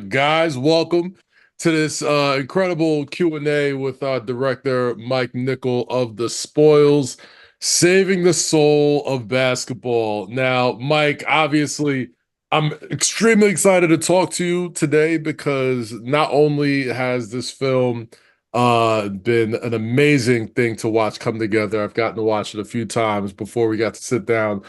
Guys, welcome to this incredible Q&A with our director, Mike Nicoll of The Spoils, Saving the Soul of Basketball. Now, Mike, obviously, I'm extremely excited to talk to you today because not only has this film been an amazing thing to watch come together, I've gotten to watch it a few times before we got to sit down,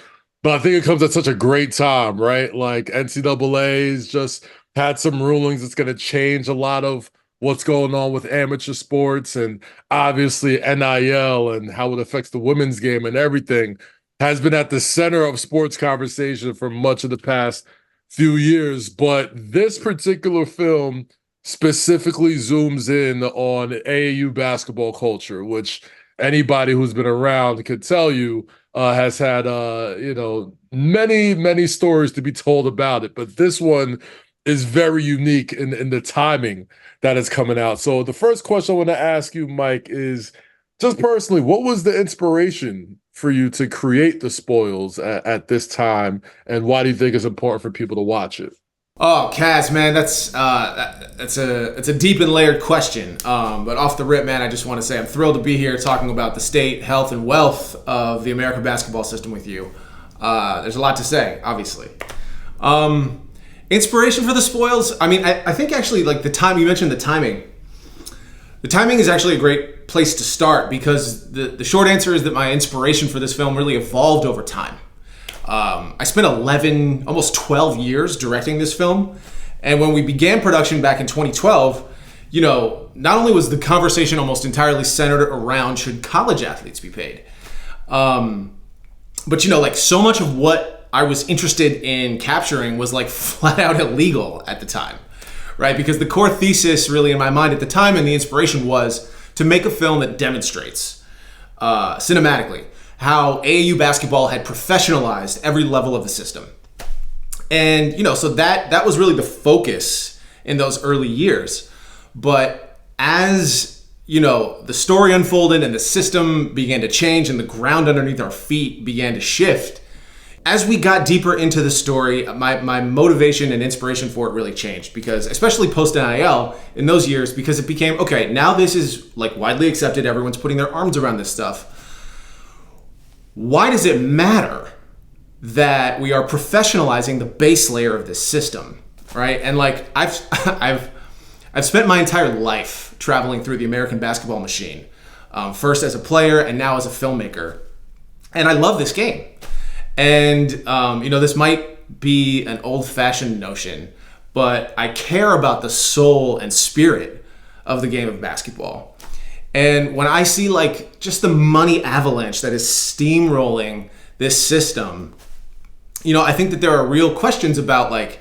but I think it comes at such a great time, right? Like NCAA's just had some rulings that's going to change a lot of what's going on with amateur sports, and obviously NIL and how it affects the women's game and everything has been at the center of sports conversation for much of the past few years. But this particular film specifically zooms in on AAU basketball culture, which anybody who's been around could tell you has had many stories to be told about it. But this one is very unique in the timing that is coming out. So the first question I want to ask you, Mike, is just personally, what was the inspiration for you to create The Spoils at this time, and why do you think it's important for people to watch it? Oh, Kaz, man, that's a deep and layered question. But off the rip, man, I just want to say I'm thrilled to be here talking about the state, health, and wealth of the American basketball system with you. There's a lot to say, obviously. Inspiration for The Spoils, I mean, I think actually, like, the time, you mentioned the timing. The timing is actually a great place to start because the short answer is that my inspiration for this film really evolved over time. I spent 11, almost 12 years directing this film. And when we began production back in 2012, not only was the conversation almost entirely centered around should college athletes be paid, but like so much of what I was interested in capturing was like flat out illegal at the time, right? Because the core thesis really in my mind at the time and the inspiration was to make a film that demonstrates cinematically how AAU basketball had professionalized every level of the system. And, so that was really the focus in those early years. But as, the story unfolded and the system began to change and the ground underneath our feet began to shift, as we got deeper into the story, my motivation and inspiration for it really changed, because especially post NIL in those years, because it became, okay, now this is like widely accepted. Everyone's putting their arms around this stuff. Why does it matter that we are professionalizing the base layer of this system, right? And like I've spent my entire life traveling through the American basketball machine, first as a player and now as a filmmaker, and I love this game. And, this might be an old-fashioned notion, but I care about the soul and spirit of the game of basketball. And when I see, like, just the money avalanche that is steamrolling this system, I think that there are real questions about, like,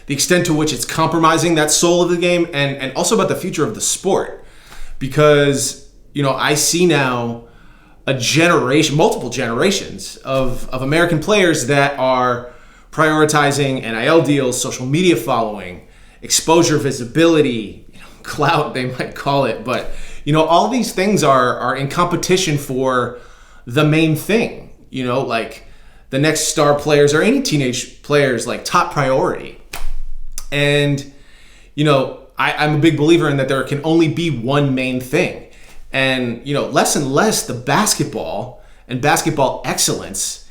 the extent to which it's compromising that soul of the game and also about the future of the sport. Because, I see now multiple generations of American players that are prioritizing NIL deals, social media following, exposure, visibility, clout, they might call it. But, all these things are in competition for the main thing, like the next star players or any teenage players, like top priority. And, I'm a big believer in that there can only be one main thing. And, less and less the basketball and basketball excellence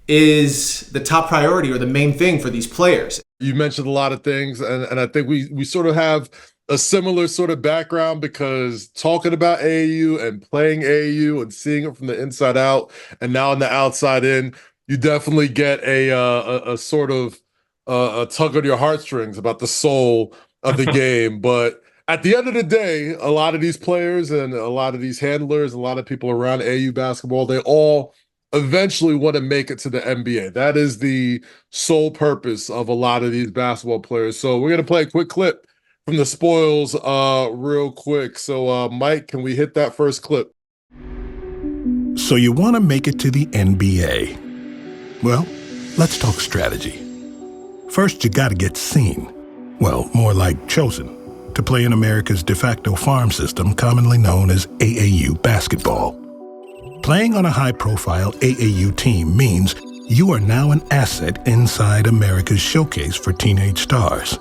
is the top priority or the main thing for these players. You mentioned a lot of things, and I think we sort of have a similar sort of background, because talking about AAU and playing AAU and seeing it from the inside out and now on the outside in, you definitely get a sort of a tug on your heartstrings about the soul of the game. But at the end of the day, a lot of these players and a lot of these handlers, a lot of people around AAU basketball, they all eventually want to make it to the NBA. That is the sole purpose of a lot of these basketball players. So we're going to play a quick clip from The Spoils real quick. So Mike, can we hit that first clip? So you want to make it to the NBA. Well, let's talk strategy. First, you got to get seen. Well, more like chosen, to play in America's de facto farm system, commonly known as AAU basketball. Playing on a high-profile AAU team means you are now an asset inside America's showcase for teenage stars.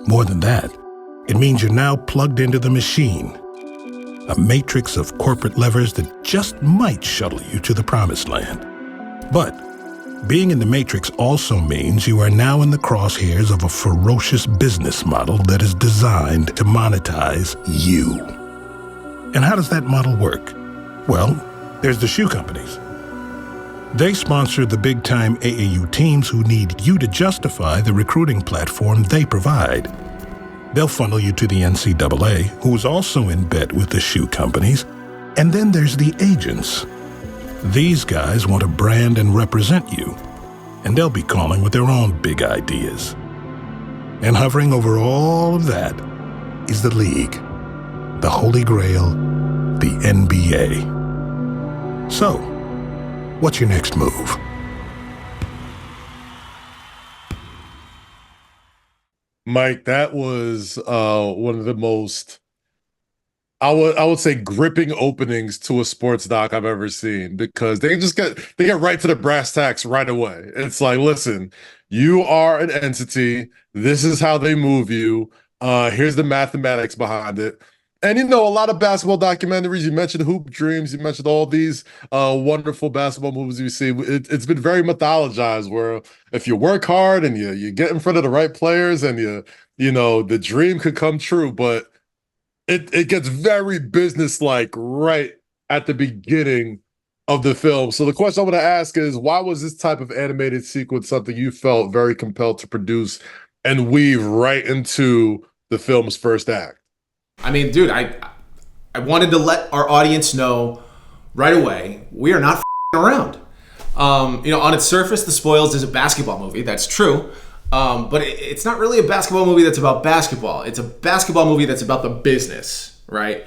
More than that, it means you're now plugged into the machine, a matrix of corporate levers that just might shuttle you to the promised land. But being in the matrix also means you are now in the crosshairs of a ferocious business model that is designed to monetize you. And how does that model work? Well, there's the shoe companies. They sponsor the big-time AAU teams who need you to justify the recruiting platform they provide. They'll funnel you to the NCAA, who's also in bed with the shoe companies. And then there's the agents. These guys want to brand and represent you, and they'll be calling with their own big ideas. And hovering over all of that is the league, the Holy Grail, the NBA. So, what's your next move? Mike, that was one of the most, I would say, gripping openings to a sports doc I've ever seen, because they get right to the brass tacks right away. It's like, listen, you are an entity. This is how they move you. Here's the mathematics behind it. And, a lot of basketball documentaries, you mentioned Hoop Dreams, you mentioned all these wonderful basketball movies you see. It's been very mythologized, where if you work hard and you get in front of the right players and the dream could come true. But it gets very businesslike right at the beginning of the film. So the question I want to ask is, why was this type of animated sequence something you felt very compelled to produce and weave right into the film's first act? I mean, dude, I wanted to let our audience know right away, we are not around. On its surface, The Spoils is a basketball movie. That's true. But it's not really a basketball movie that's about basketball. It's a basketball movie that's about the business, right?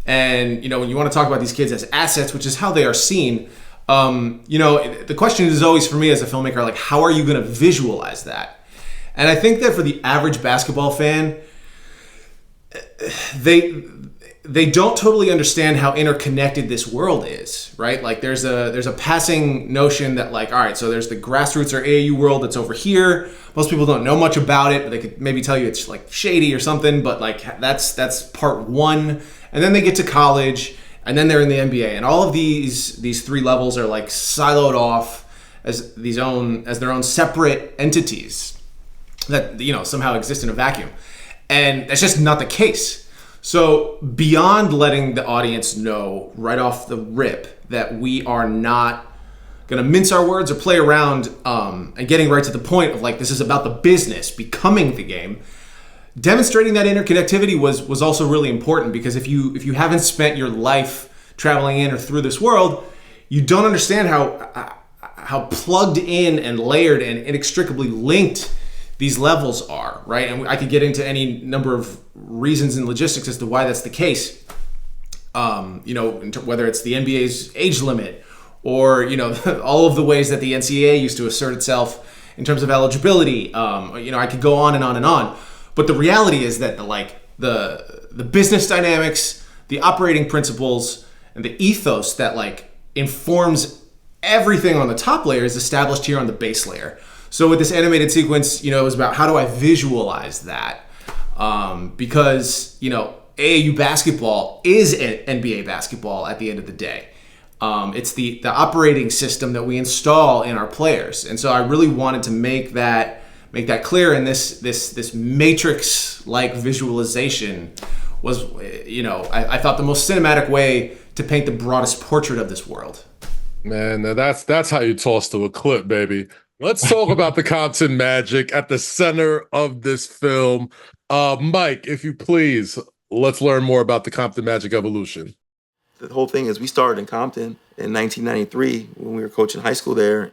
And, when you want to talk about these kids as assets, which is how they are seen, the question is always, for me as a filmmaker, like, how are you going to visualize that? And I think that for the average basketball fan, they don't totally understand how interconnected this world is, right? Like there's a passing notion that, like, all right, so there's the grassroots or AAU world that's over here. Most people don't know much about it, but they could maybe tell you it's like shady or something, but like that's part one. And then they get to college, and then they're in the NBA, and all of these three levels are like siloed off as their own separate entities that somehow exist in a vacuum. And that's just not the case. So beyond letting the audience know right off the rip that we are not going to mince our words or play around and getting right to the point of, like, this is about the business becoming the game, demonstrating that interconnectivity was also really important, because if you haven't spent your life traveling in or through this world, you don't understand how plugged in and layered and inextricably linked these levels are, right? And I could get into any number of reasons and logistics as to why that's the case. Whether it's the NBA's age limit, or all of the ways that the NCAA used to assert itself in terms of eligibility. I could go on and on and on. But the reality is that the business dynamics, the operating principles, and the ethos that informs everything on the top layer is established here on the base layer. So with this animated sequence, it was about, how do I visualize that? Because AAU basketball is NBA basketball at the end of the day. It's the operating system that we install in our players, and so I really wanted to make that clear. And this matrix-like visualization was, I thought, the most cinematic way to paint the broadest portrait of this world. Man, now that's how you toss to a clip, baby. Let's talk about the Compton magic at the center of this film. Mike, if you please, let's learn more about the Compton magic evolution. The whole thing is, we started in Compton in 1993 when we were coaching high school there.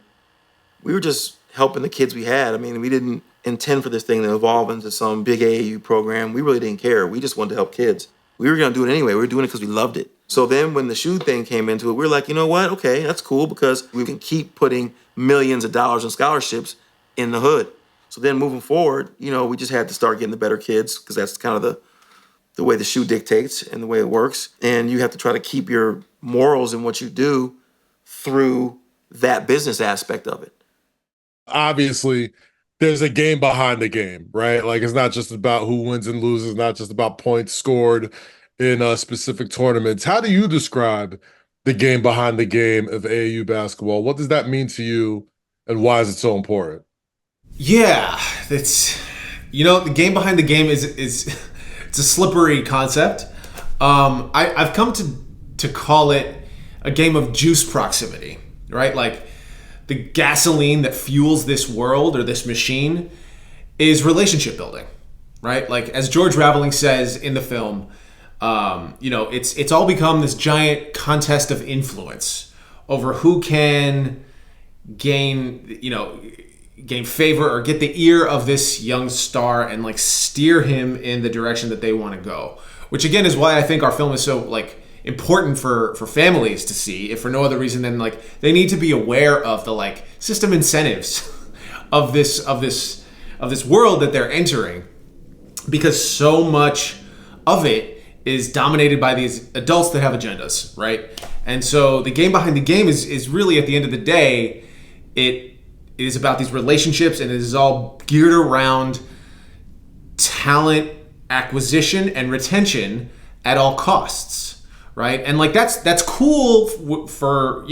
We were just helping the kids we had. I mean, we didn't intend for this thing to evolve into some big AAU program. We really didn't care. We just wanted to help kids. We were going to do it anyway. We were doing it because we loved it. So then when the shoe thing came into it, we were like, you know what? Okay, that's cool, because we can keep putting millions of dollars in scholarships in the hood. So then moving forward, we just had to start getting the better kids, because that's kind of the way the shoe dictates and the way it works. And you have to try to keep your morals in what you do through that business aspect of it. Obviously, there's a game behind the game, right? Like it's not just about who wins and loses, not just about points scored in specific tournaments. How do you describe the game behind the game of AAU basketball? What does that mean to you, and why is it so important? Yeah, it's the game behind the game is it's a slippery concept. I've come to call it a game of juice proximity, right? Like the gasoline that fuels this world or this machine is relationship building, right? Like as George Raveling says in the film, it's all become this giant contest of influence over who can gain favor or get the ear of this young star and like steer him in the direction that they want to go. Which again is why I think our film is so like important for families to see, if for no other reason than like they need to be aware of the like system incentives of this world that they're entering, because so much of it is dominated by these adults that have agendas, right? And so the game behind the game is really, at the end of the day, it is about these relationships, and it is all geared around talent acquisition and retention at all costs, right? And like that's cool for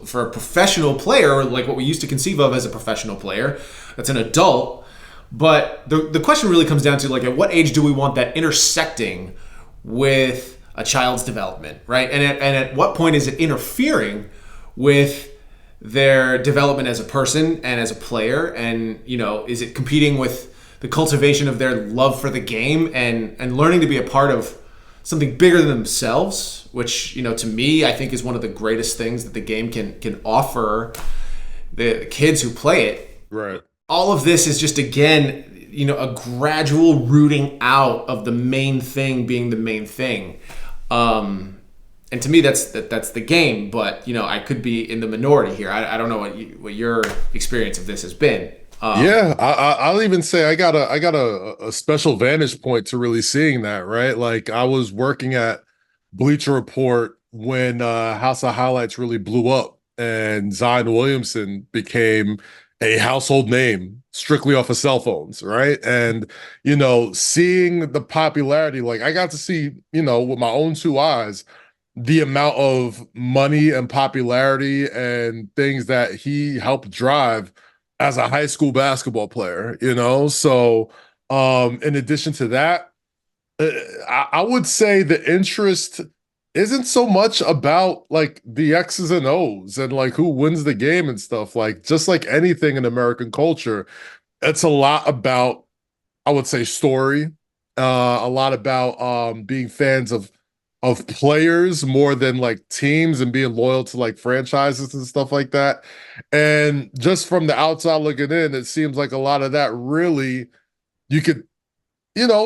for a professional player, like what we used to conceive of as a professional player that's an adult. But the question really comes down to like, at what age do we want that intersecting with a child's development, right? And at what point is it interfering with their development as a person and as a player? And is it competing with the cultivation of their love for the game and learning to be a part of something bigger than themselves, which to me I think is one of the greatest things that the game can offer the kids who play it. Right. All of this is just, again, a gradual rooting out of the main thing being the main thing. And to me, that's the game. But I could be in the minority here. I don't know what your experience of this has been. I'll even say I got a special vantage point to really seeing that, right? Like I was working at Bleacher Report when House of Highlights really blew up, and Zion Williamson became a household name strictly off of cell phones, right? And seeing the popularity, like I got to see with my own two eyes the amount of money and popularity and things that he helped drive as a high school basketball player, So in addition to that, I would say the interest isn't so much about like the X's and O's and like who wins the game and stuff. Like just like anything in American culture, it's a lot about, I would say, story, a lot about being fans of players more than like teams, and being loyal to like franchises and stuff like that. And just from the outside looking in, it seems like a lot of that really, you could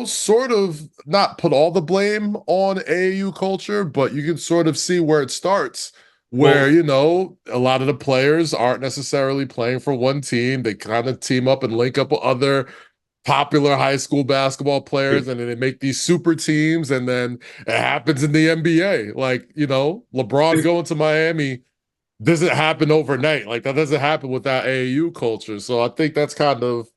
sort of not put all the blame on AAU culture, but you can sort of see where it starts, where, a lot of the players aren't necessarily playing for one team. They kind of team up and link up with other popular high school basketball players, and then they make these super teams, and then it happens in the NBA. Like, LeBron going to Miami doesn't happen overnight. Like that doesn't happen without AAU culture. So I think that's kind of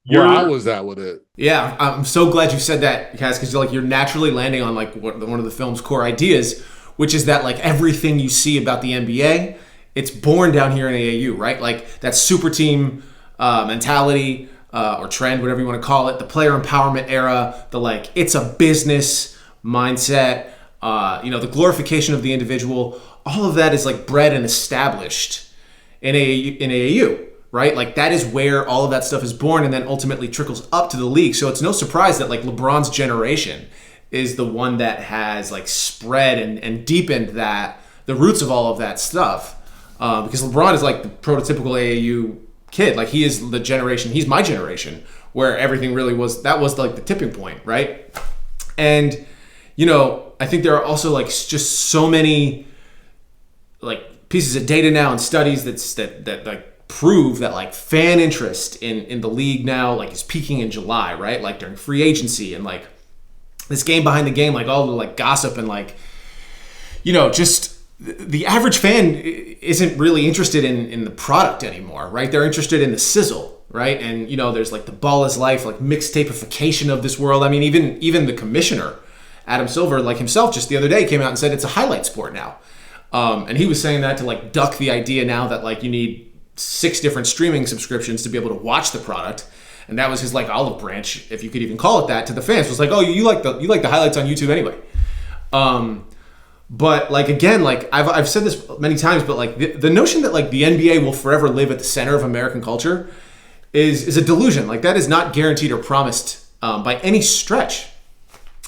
where I was at with it. Yeah, I'm so glad you said that, Kaz, because you're naturally landing on like one of the film's core ideas, which is that like everything you see about the NBA, it's born down here in AAU, right? Like that super team mentality or trend, whatever you want to call it, the player empowerment era, the like it's a business mindset, the glorification of the individual. All of that is like bred and established in AAU. Right? Like that is where all of that stuff is born and then ultimately trickles up to the league. So it's no surprise that like LeBron's generation is the one that has like spread and deepened the roots of all of that stuff. Because LeBron is like the prototypical AAU kid. Like he is the generation, he's my generation where everything really that was like the tipping point, right? And, I think there are also like just so many like pieces of data now and studies that like prove that like fan interest in the league now like is peaking in July, right? Like during free agency, and like this game behind the game, like all the like gossip and like just the average fan isn't really interested in the product anymore, right? They're interested in the sizzle, right? And there's like the ball is life, like mixtapeification of this world. I mean, even the commissioner, Adam Silver, like himself, just the other day came out and said it's a highlight sport now. And he was saying that to like duck the idea now that like you need 6 different streaming subscriptions to be able to watch the product. And that was his like olive branch, if you could even call it that, to the fans. It was like, oh, you like the highlights on YouTube anyway. But like, again, like I've said this many times, but like the notion that like the NBA will forever live at the center of American culture is a delusion. Like that is not guaranteed or promised by any stretch.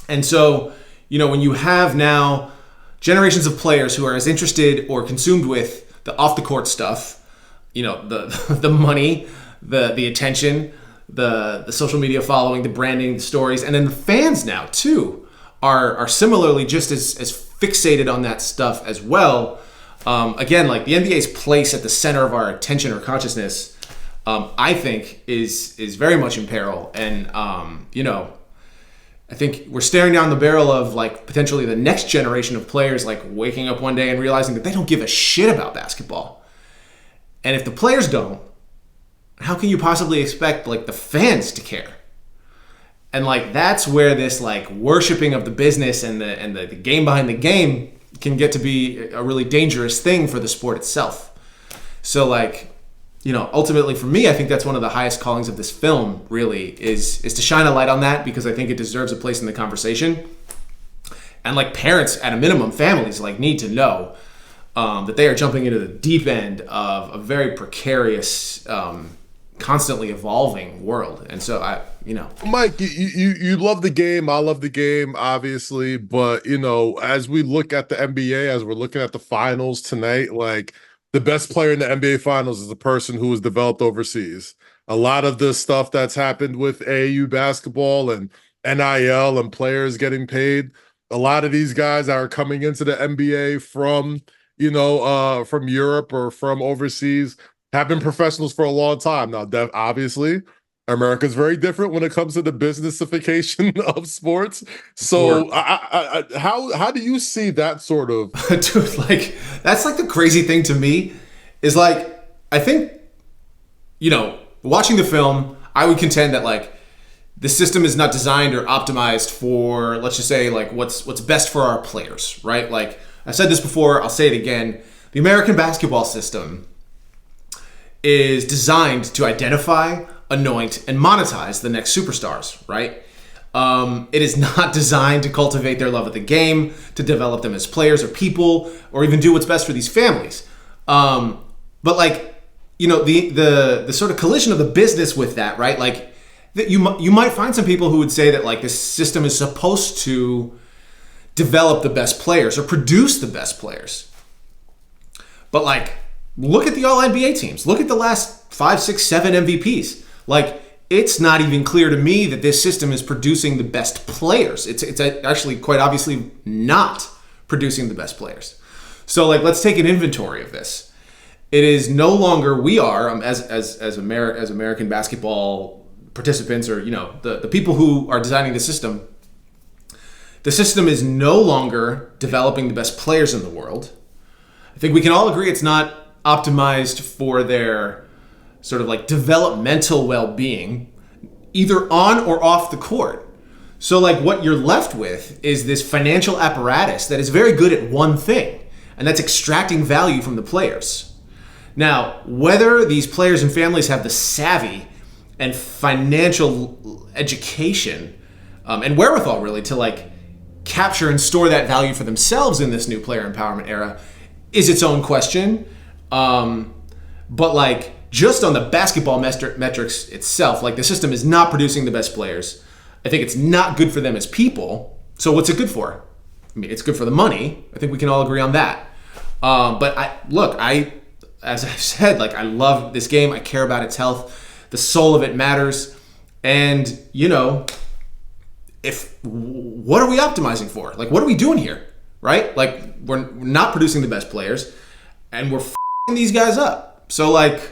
And so, when you have now generations of players who are as interested or consumed with the off the court stuff, the money, the attention, the social media following, the branding, the stories, and then the fans now too are similarly just as fixated on that stuff as well. Again, like the NBA's place at the center of our attention or consciousness, I think is very much in peril. And I think we're staring down the barrel of like potentially the next generation of players like waking up one day and realizing that they don't give a shit about basketball. And if the players don't, how can you possibly expect like the fans to care? And like that's where this like worshiping of the business and the game behind the game can get to be a really dangerous thing for the sport itself. So like, ultimately for me, I think that's one of the highest callings of this film really is to shine a light on that, because I think it deserves a place in the conversation. And like parents, at a minimum, families like need to know that they are jumping into the deep end of a very precarious, constantly evolving world. And so Mike, you love the game. I love the game, obviously. But, as we look at the NBA, as we're looking at the finals tonight, like the best player in the NBA finals is a person who was developed overseas. A lot of the stuff that's happened with AAU basketball and NIL and players getting paid, a lot of these guys that are coming into the NBA from Europe or from overseas have been professionals for a long time. Now, obviously, America's very different when it comes to the businessification of sports. So how do you see that sort of... Dude, like, that's like the crazy thing to me is like, I think, watching the film, I would contend that like the system is not designed or optimized for, let's just say, like what's best for our players, right? Like I've said this before, I'll say it again. The American basketball system is designed to identify, anoint, and monetize the next superstars, right? It is not designed to cultivate their love of the game, to develop them as players or people, or even do what's best for these families. But like, the sort of collision of the business with that, right? Like that you might find some people who would say that like this system is supposed to develop the best players or produce the best players. But like, look at the all-NBA teams. Look at the last 5, 6, 7 MVPs. Like, it's not even clear to me that this system is producing the best players. It's actually quite obviously not producing the best players. So, like, let's take an inventory of this. It is no longer, we are, as American basketball participants or, the people who are designing the system is no longer developing the best players in the world. I think we can all agree it's not optimized for their sort of like developmental well-being, either on or off the court. So like what you're left with is this financial apparatus that is very good at one thing, and that's extracting value from the players. Now, whether these players and families have the savvy and financial education and wherewithal really to like capture and store that value for themselves in this new player empowerment era is its own question. But like just on the basketball metrics itself, like the system is not producing the best players. I think it's not good for them as people. So what's it good for? I mean, it's good for the money. I think we can all agree on that. But as I've said, like I love this game. I care about its health. The soul of it matters. And what are we optimizing for? Like, what are we doing here? Right? Like we're not producing the best players and we're f***ing these guys up. So like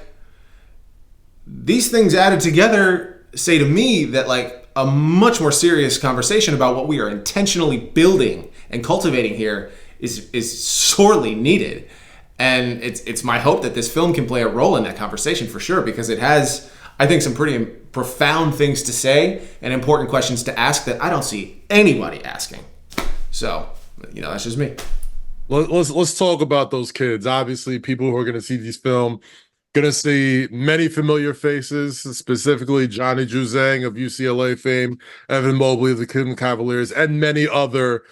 these things added together say to me that like a much more serious conversation about what we are intentionally building and cultivating here is sorely needed. And it's my hope that this film can play a role in that conversation for sure, because it has, I think, some pretty profound things to say and important questions to ask that I don't see anybody asking. So, that's just me. Let's talk about those kids. Obviously, people who are going to see these films going to see many familiar faces, specifically Johnny Juzang of UCLA fame, Evan Mobley of the Cleveland Cavaliers, and many other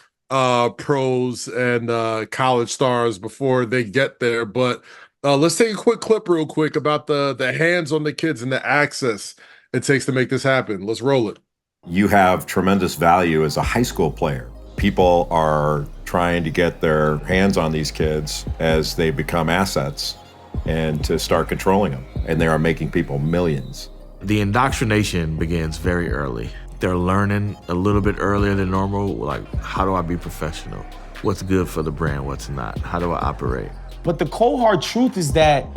pros and college stars before they get there. But let's take a quick clip real quick about the hands on the kids and the access it takes to make this happen. Let's roll it. You have tremendous value as a high school player. People are trying to get their hands on these kids as they become assets and to start controlling them. And they are making people millions. The indoctrination begins very early. They're learning a little bit earlier than normal, like, how do I be professional? What's good for the brand, what's not? How do I operate? But the cold hard truth is that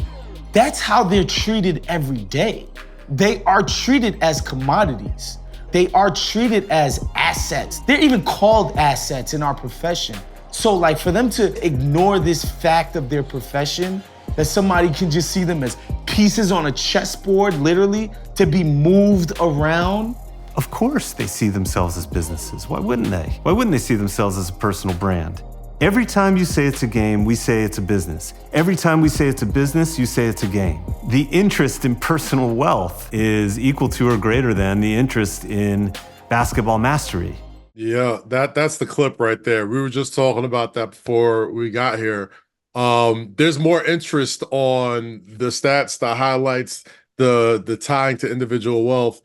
that's how they're treated every day. They are treated as commodities. They are treated as assets. They're even called assets in our profession. So like for them to ignore this fact of their profession, that somebody can just see them as pieces on a chessboard, literally, to be moved around. Of course they see themselves as businesses. Why wouldn't they? Why wouldn't they see themselves as a personal brand? Every time you say it's a game, we say it's a business. Every time we say it's a business, you say it's a game. The interest in personal wealth is equal to or greater than the interest in basketball mastery. Yeah, that's the clip right there. We were just talking about that before we got here. There's more interest on the stats, the highlights, the tying to individual wealth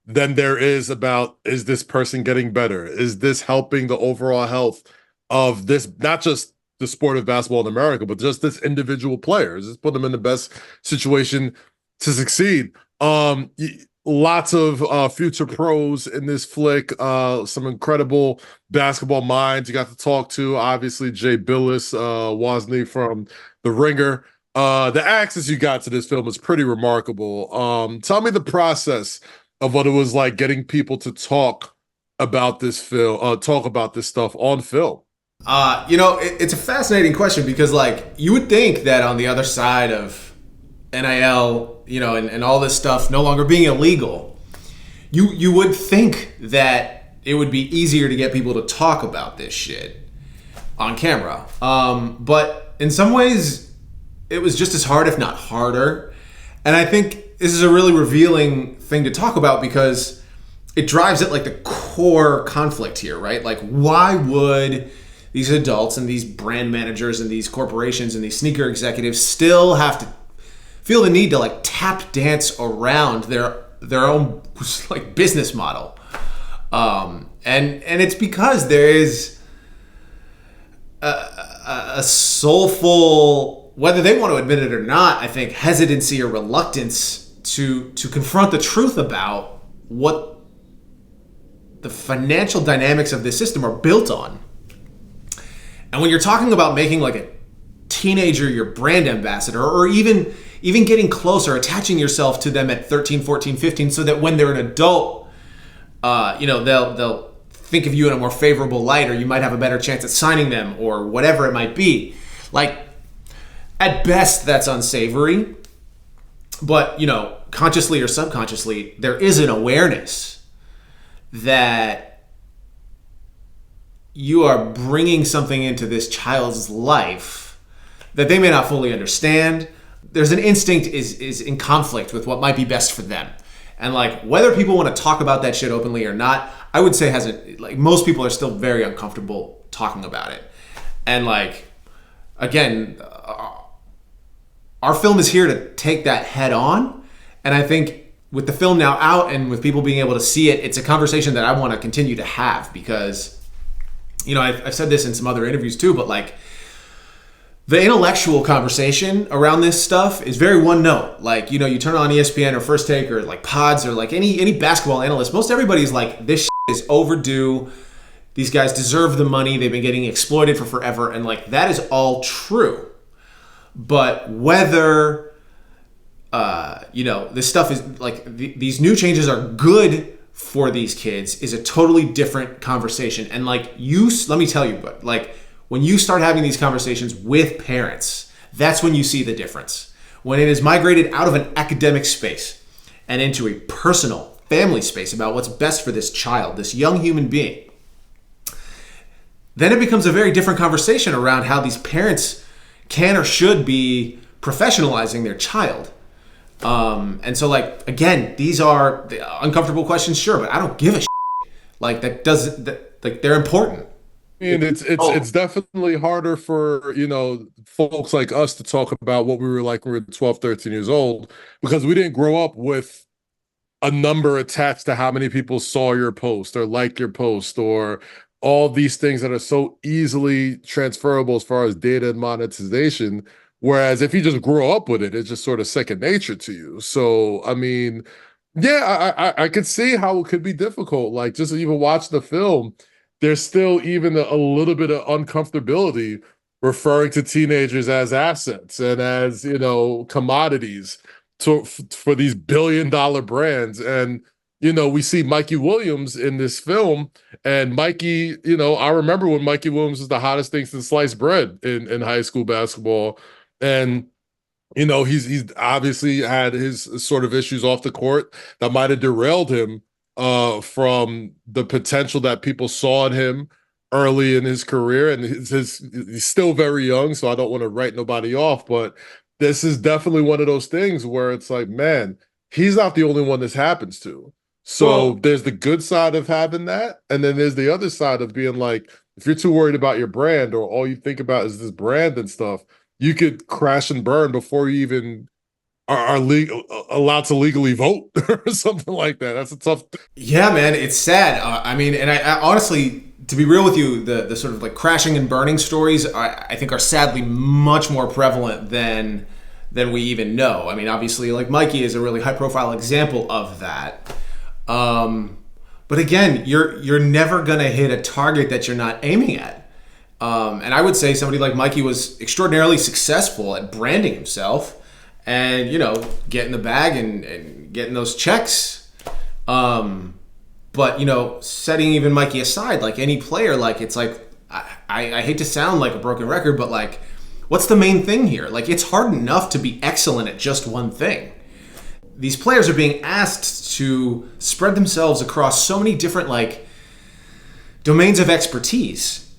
than there is about, is this person getting better? Is this helping the overall health of this, not just the sport of basketball in America, but just this individual player? Is this put them in the best situation to succeed? Lots of future pros in this flick, some incredible basketball minds you got to talk to. Obviously, Jay Billis, Wozni from The Ringer. The access you got to this film is pretty remarkable. Tell me the process of what it was like getting people to talk about this film, talk about this stuff on film. It's a fascinating question because, like, you would think that on the other side of NIL, and all this stuff no longer being illegal, you would think that it would be easier to get people to talk about this shit on camera. But in some ways, it was just as hard, if not harder. And I think this is a really revealing thing to talk about because it drives at like the core conflict here, right? Like, why would these adults and these brand managers and these corporations and these sneaker executives still have to feel the need to like tap dance around their own like business model? And it's because there is a soulful, whether they want to admit it or not, I think, hesitancy or reluctance to confront the truth about what the financial dynamics of this system are built on. And when you're talking about making like a teenager your brand ambassador, or even getting closer, attaching yourself to them at 13, 14, 15, so that when they're an adult, they'll think of you in a more favorable light, or you might have a better chance at signing them, or whatever it might be. Like, at best, that's unsavory. But, consciously or subconsciously, there is an awareness that you are bringing something into this child's life that they may not fully understand. There's an instinct is in conflict with what might be best for them. And like, whether people want to talk about that shit openly or not, I would say most people are still very uncomfortable talking about it. And like, again, our film is here to take that head on. And I think with the film now out and with people being able to see it, it's a conversation that I want to continue to have because, I've said this in some other interviews too, but like, the intellectual conversation around this stuff is very one note. Like, you turn on ESPN or First Take or like Pods or like any basketball analyst, most everybody's like, this shit is overdue. These guys deserve the money. They've been getting exploited for forever. And like, that is all true. But whether, this stuff is like, these new changes are good for these kids is a totally different conversation. And like, let me tell you, but like, when you start having these conversations with parents, that's when you see the difference. When it is migrated out of an academic space and into a personal family space about what's best for this child, this young human being, then it becomes a very different conversation around how these parents can or should be professionalizing their child. And so, like, again, these are uncomfortable questions, sure, but I don't give a shit. Like, like, they're important. And it's definitely harder for, folks like us to talk about what we were like when we were 12, 13 years old, because we didn't grow up with a number attached to how many people saw your post or liked your post, or all these things that are so easily transferable as far as data and monetization. Whereas if you just grow up with it, it's just sort of second nature to you. So, I mean, yeah, I could see how it could be difficult. Like, just even watch the film, there's still even a little bit of uncomfortability referring to teenagers as assets and as, commodities for these billion-dollar brands. And, we see Mikey Williams in this film, and Mikey, I remember when Mikey Williams was the hottest thing since sliced bread in high school basketball. And he's obviously had his sort of issues off the court that might have derailed him from the potential that people saw in him early in his career. And he's still very young, so I don't want to write nobody off, but this is definitely one of those things where it's like, man, he's not the only one this happens to. So there's the good side of having that, and then there's the other side of being like, if you're too worried about your brand, or all you think about is this brand and stuff, you could crash and burn before you even are allowed to legally vote or something like that. That's a tough. Yeah, man, it's sad. I mean, and I honestly, to be real with you, the sort of like crashing and burning stories, I think are sadly much more prevalent than we even know. I mean, obviously, like Mikey is a really high profile example of that. But again, you're never gonna hit a target that you're not aiming at. And I would say somebody like Mikey was extraordinarily successful at branding himself and, getting the bag and getting those checks. But, setting even Mikey aside, like any player, like it's like, I hate to sound like a broken record, but like, what's the main thing here? Like, it's hard enough to be excellent at just one thing. These players are being asked to spread themselves across so many different, like, domains of expertise.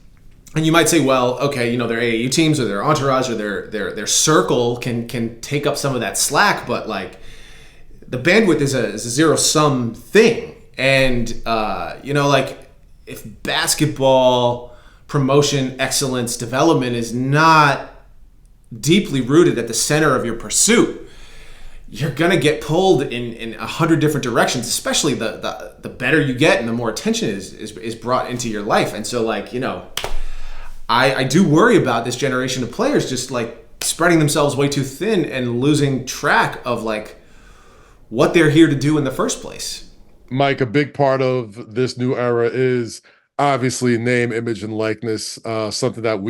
And you might say, well, okay, their AAU teams or their entourage or their circle can take up some of that slack, but like the bandwidth is a zero-sum thing. And like if basketball promotion, excellence, development is not deeply rooted at the center of your pursuit, you're gonna get pulled in 100 different directions, especially the better you get and the more attention is brought into your life. And so like, I do worry about this generation of players just like spreading themselves way too thin and losing track of like what they're here to do in the first place. Mike, a big part of this new era is obviously name, image, and likeness. Something that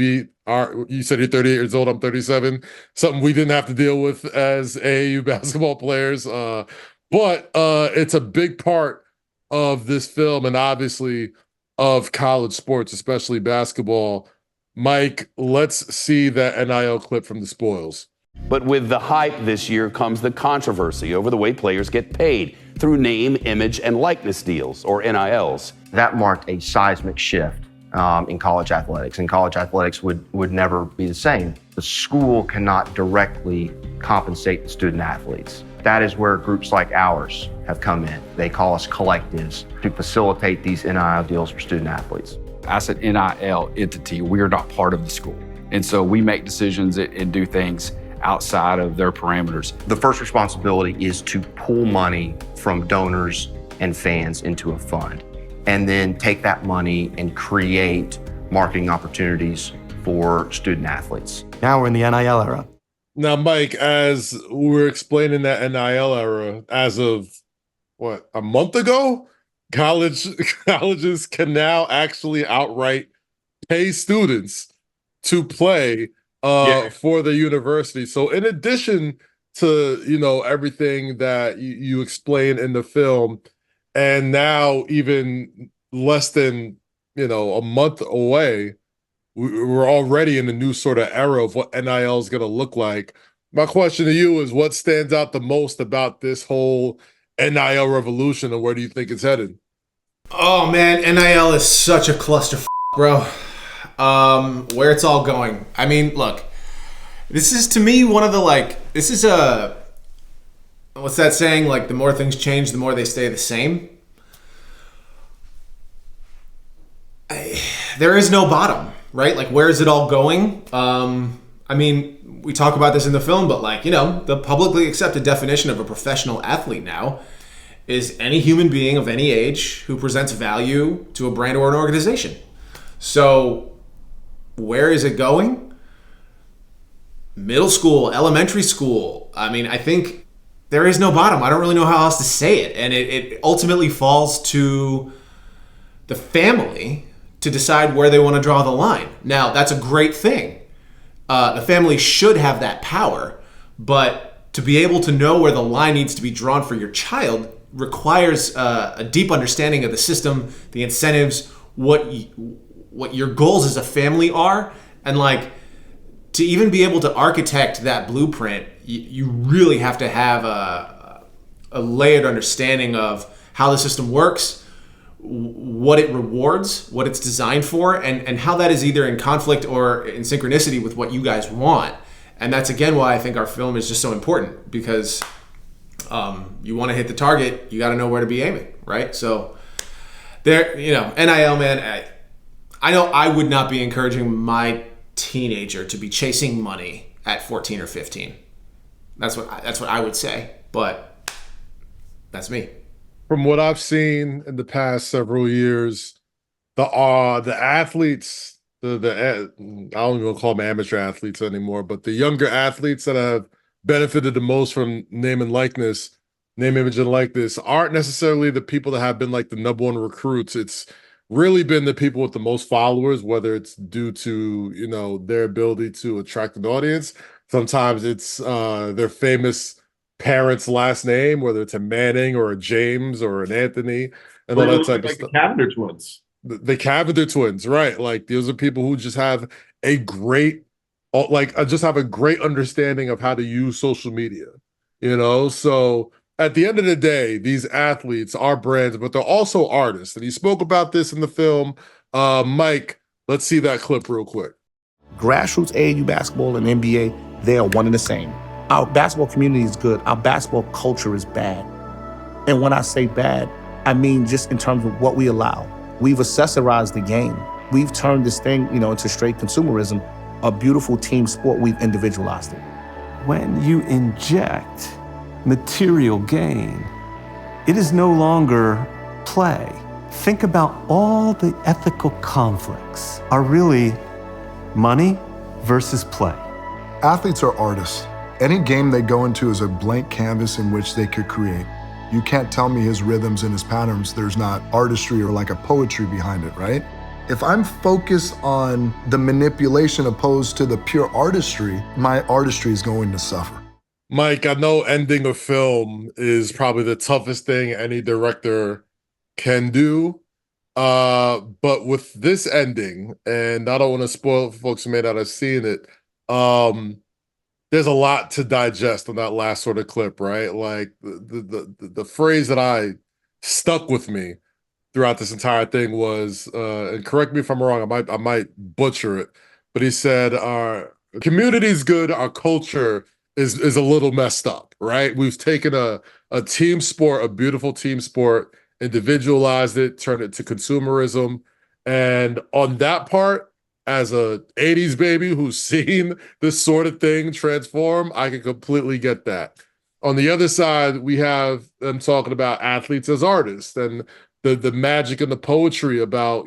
you said you're 38 years old, I'm 37. Something we didn't have to deal with as AAU basketball players. But it's a big part of this film and obviously of college sports, especially basketball. Mike, let's see that NIL clip from the Spoils. But with the hype this year comes the controversy over the way players get paid through name, image, and likeness deals, or NILs. That marked a seismic shift in college athletics, and college athletics would never be the same. The school cannot directly compensate the student athletes. That is where groups like ours have come in. They call us collectives to facilitate these NIL deals for student athletes. As an NIL entity, we are not part of the school. And so we make decisions and do things outside of their parameters. The first responsibility is to pull money from donors and fans into a fund, and then take that money and create marketing opportunities for student athletes. Now we're in the NIL era. Now, Mike, as we're explaining that NIL era, as of a month ago, colleges can now actually outright pay students to play for the university. So in addition to, everything that you explain in the film, and now even less than, a month away, we're already in a new sort of era of what NIL is going to look like. My question to you is, what stands out the most about this whole NIL revolution, and where do you think it's headed? Oh man, NIL is such a cluster, bro. Where it's all going. I mean, look, this is to me one of the this is a, what's that saying? Like, the more things change, the more they stay the same. There is no bottom, right? Like, where is it all going? I mean, we talk about this in the film, but the publicly accepted definition of a professional athlete now is any human being of any age who presents value to a brand or an organization. So where is it going? Middle school, elementary school. I mean, I think there is no bottom. I don't really know how else to say it. And it ultimately falls to the family to decide where they want to draw the line. Now, that's a great thing. The family should have that power, but to be able to know where the line needs to be drawn for your child requires a deep understanding of the system, the incentives, what your goals as a family are, and to even be able to architect that blueprint, you really have to have a layered understanding of how the system works, what it rewards, what it's designed for, and how that is either in conflict or in synchronicity with what you guys want. And that's again why I think our film is just so important, because you want to hit the target, you got to know where to be aiming, right? So there, NIL, man, I know I would not be encouraging my teenager to be chasing money at 14 or 15. That's what I would say, but that's me. From what I've seen in the past several years, the athletes, I don't even call them amateur athletes anymore, but the younger athletes that have benefited the most from name, image, and likeness aren't necessarily the people that have been the number one recruits. It's really been the people with the most followers, whether it's due to, their ability to attract an audience. Sometimes it's their famous parents' last name, whether it's a Manning or a James or an Anthony, and all that type of stuff. The Cavender twins. The Cavender twins, right? Those are people who just have a great, just have a great understanding of how to use social media, So at the end of the day, these athletes are brands, but they're also artists. And he spoke about this in the film. Mike, let's see that clip real quick. Grassroots AAU basketball and NBA, they are one and the same. Our basketball community is good. Our basketball culture is bad. And when I say bad, I mean just in terms of what we allow. We've accessorized the game. We've turned this thing, into straight consumerism. A beautiful team sport, we've individualized it. When you inject material gain, it is no longer play. Think about all the ethical conflicts are really money versus play. Athletes are artists. Any game they go into is a blank canvas in which they could create. You can't tell me his rhythms and his patterns, there's not artistry or a poetry behind it, right? If I'm focused on the manipulation opposed to the pure artistry, my artistry is going to suffer. Mike, I know ending a film is probably the toughest thing any director can do. But with this ending, and I don't want to spoil it for folks who may not have seen it, there's a lot to digest on that last sort of clip, right? The phrase that I stuck with me throughout this entire thing was, and correct me if I'm wrong, I might butcher it, but he said, our community is good, our culture is a little messed up, right? We've taken a team sport, a beautiful team sport, individualized it, turned it to consumerism. And on that part, as a 80s baby who's seen this sort of thing transform, I can completely get that. On the other side, we have them talking about athletes as artists and the magic and the poetry about,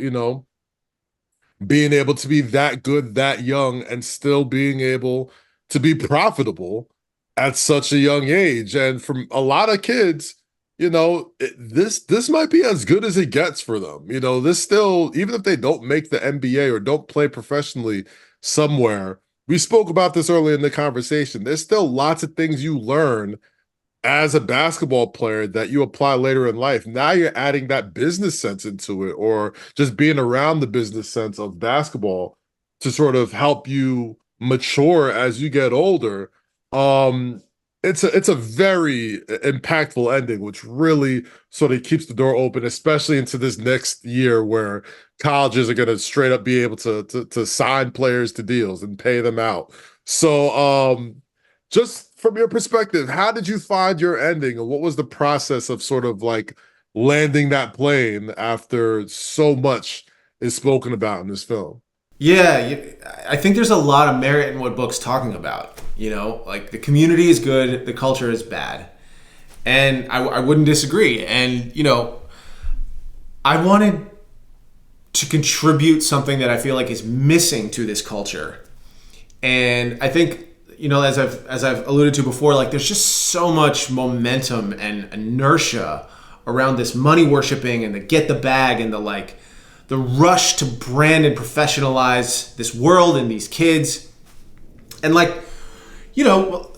being able to be that good, that young, and still being able to be profitable at such a young age. And from a lot of kids, this might be as good as it gets for them. This still, even if they don't make the NBA or don't play professionally somewhere, we spoke about this earlier in the conversation, there's still lots of things you learn as a basketball player that you apply later in life. Now you're adding that business sense into it, or just being around the business sense of basketball to sort of help you mature as you get older. it's a very impactful ending, which really sort of keeps the door open, especially into this next year where colleges are going to straight up be able to sign players to deals and pay them out. So, just from your perspective, how did you find your ending, and what was the process of sort of like landing that plane after so much is spoken about in this film? Yeah, I think there's a lot of merit in what Book's talking about. You know, like the community is good, the culture is bad. And I wouldn't disagree. And, you know, I wanted to contribute something that I feel like is missing to this culture. And I think, you know, as I've alluded to before, like there's just so much momentum and inertia around this money worshiping and the get the bag and the rush to brand and professionalize this world and these kids. And like, you know,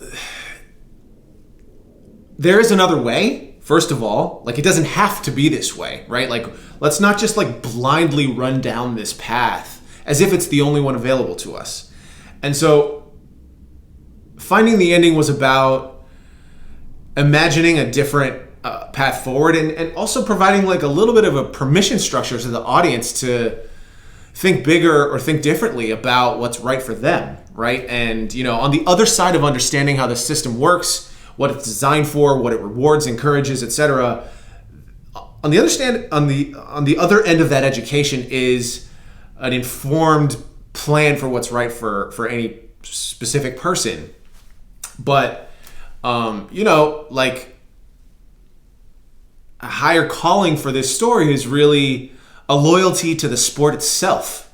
there is another way, first of all. Like, it doesn't have to be this way, right? Like, let's not just like blindly run down this path as if it's the only one available to us. And so finding the ending was about imagining a different path forward and also providing like a little bit of a permission structure to the audience to think bigger or think differently about what's right for them, right? And, you know, on the other side of understanding how the system works, what it's designed for, what it rewards, encourages, etc. On the other end of that education is an informed plan for what's right for any specific person. But, you know, like a higher calling for this story is really a loyalty to the sport itself,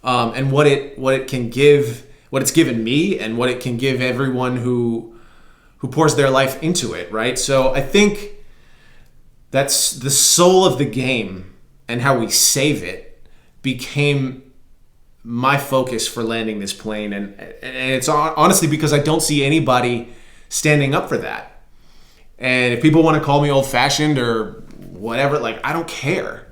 and what it can give, what it's given me, and what it can give everyone who pours their life into it, right? So I think that's the soul of the game, and how we save it became my focus for landing this plane. And it's honestly because I don't see anybody standing up for that. And if people want to call me old-fashioned or whatever, like, I don't care.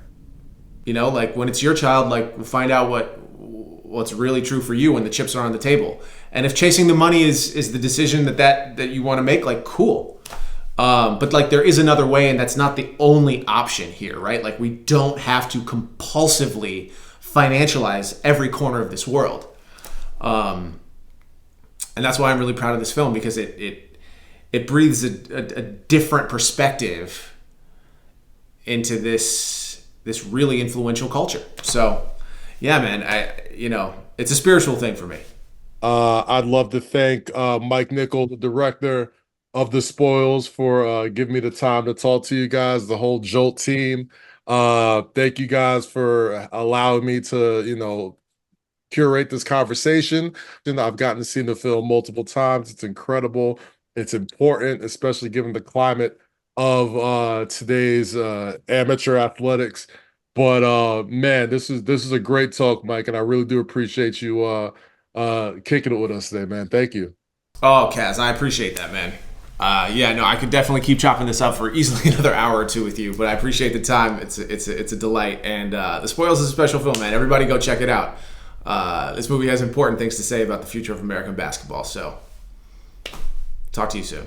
You know, like when it's your child, like find out what's really true for you when the chips are on the table. And if chasing the money is the decision that you want to make, like, cool. But like there is another way, and that's not the only option here, right? Like we don't have to compulsively financialize every corner of this world. And that's why I'm really proud of this film, because it breathes a different perspective into this really influential culture. So, yeah, man, it's a spiritual thing for me. I'd love to thank Mike Nicoll, the director of The Spoils, for giving me the time to talk to you guys, the whole Jolt team. Thank you guys for allowing me to, curate this conversation. I've gotten to see the film multiple times. It's incredible. It's important, especially given the climate of today's amateur athletics. But man, this is a great talk, Mike, and I really do appreciate you kicking it with us today, man. Thank you. Oh, Kaz, I appreciate that, man. I could definitely keep chopping this up for easily another hour or two with you, but I appreciate the time. It's a delight, and The Spoils is a special film, man. Everybody go check it out. This movie has important things to say about the future of American basketball. So, talk to you soon.